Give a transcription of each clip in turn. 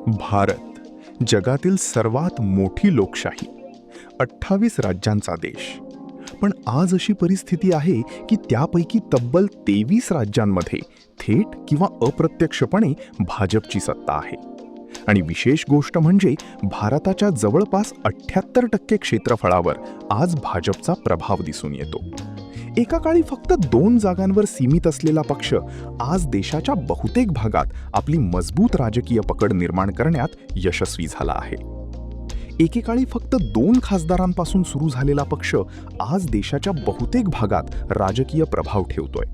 भारत जगातील सर्वात मोठी लोकशाही, 28 राज्यांचा देश. पण आज अशी परिस्थिती आहे की त्यापैकी तब्बल 23 राज्यांमध्ये थेट किंवा अप्रत्यक्षपणे भाजपची सत्ता आहे. आणि विशेष गोष्ट म्हणजे भारताच्या जवळपास 78% क्षेत्रफळावर आज भाजपचा प्रभाव दिसून येतो. एका काळी फक्त 2 जागांवर सीमित असलेला पक्ष आज देशाच्या बहुतेक भागात आपली मजबूत राजकीय पकड निर्माण करण्यात यशस्वी झाला आहे. एकेकाळी फक्त 2 खासदारांपासून सुरू झालेला पक्ष आज देशाच्या बहुतेक भागात राजकीय प्रभाव ठेवतोय.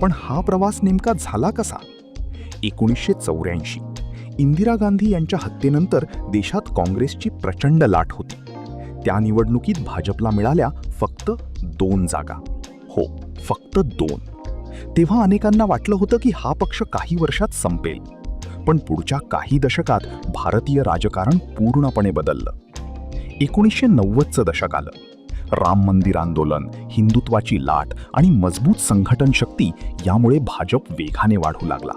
पण हा प्रवास नेमका झाला कसा? 1984 इंदिरा गांधी यांच्या हत्येनंतर देशात काँग्रेसची प्रचंड लाट होती. त्या निवडणुकीत भाजपला मिळाल्या फक्त 2 जागा. हो, फक्त 2. तेव्हा अनेकांना वाटलं होतं की हा पक्ष काही वर्षात संपेल. पण पुढच्या काही दशकात भारतीय राजकारण पूर्णपणे बदललं. 1990चं दशक आलं. राम मंदिर आंदोलन, हिंदुत्वाची लाट आणि मजबूत संघटन शक्ती यामुळे भाजप वेगाने वाढू लागला.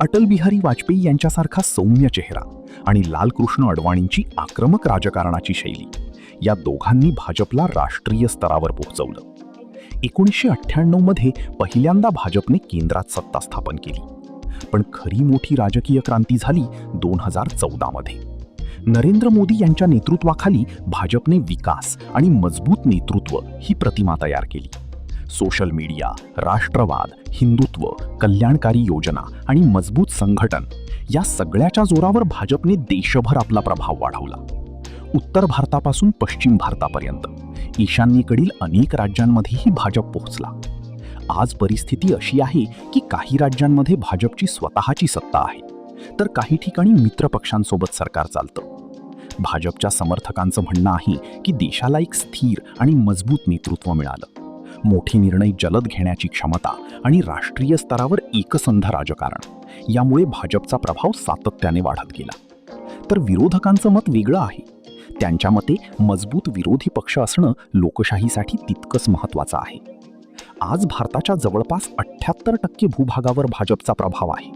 अटल बिहारी वाजपेयी यांच्यासारखा सौम्य चेहरा आणि लालकृष्ण अडवाणींची आक्रमक राजकारणाची शैली या दोघांनी भाजपला राष्ट्रीय स्तरावर पोहोचवलं. 1998 मध्ये पहिल्यांदा भाजपने केंद्रात सत्ता स्थापन केली. पण खरी मोठी राजकीय क्रांती झाली 2014 मध्ये. नरेंद्र मोदी यांच्या नेतृत्वाखाली भाजपने विकास आणि मजबूत नेतृत्व ही प्रतिमा तयार केली. सोशल मीडिया, राष्ट्रवाद, हिंदुत्व, कल्याणकारी योजना आणि मजबूत संघटन या सगळ्याच्या जोरावर भाजपने देशभर आपला प्रभाव वाढवला. उत्तर भारतापासून पश्चिम भारतापर्यंत ईशान्येकडील अनेक राज्यांमध्येही भाजप पोहोचला. आज परिस्थिती अशी आहे की काही राज्यांमध्ये भाजपची स्वतःची सत्ता आहे, तर काही ठिकाणी मित्रपक्षांसोबत सरकार चालतं. भाजपच्या समर्थकांचं म्हणणं आहे की देशाला एक स्थिर आणि मजबूत नेतृत्व मिळालं. मोठे निर्णय जलद घेण्याची क्षमता आणि राष्ट्रीय स्तरावर एकसंध राजकारण यामुळे भाजपचा प्रभाव सातत्याने वाढत गेला. तर विरोधकांचं मत वेगळं आहे. त्यांच्या मते मजबूत विरोधी पक्ष असणं लोकशाहीसाठी तितकंच महत्त्वाचं आहे. आज भारताच्या जवळपास 78% भूभागावर भाजपचा प्रभाव आहे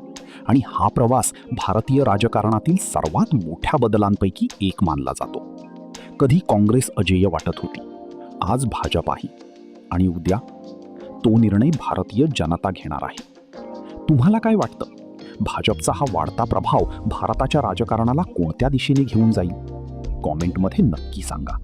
आणि हा प्रवास भारतीय राजकारणातील सर्वात मोठ्या बदलांपैकी एक मानला जातो. कधी काँग्रेस अजेय वाटत होती, आज भाजप आहे आणि उद्या तो निर्णय भारतीय जनता घेणार आहे. तुम्हाला काय वाटतं? भाजपचा हा वाढता प्रभाव भारताच्या राजकारणाला कोणत्या दिशेने घेऊन जाईल? कॉमेंटमध्ये नक्की सांगा.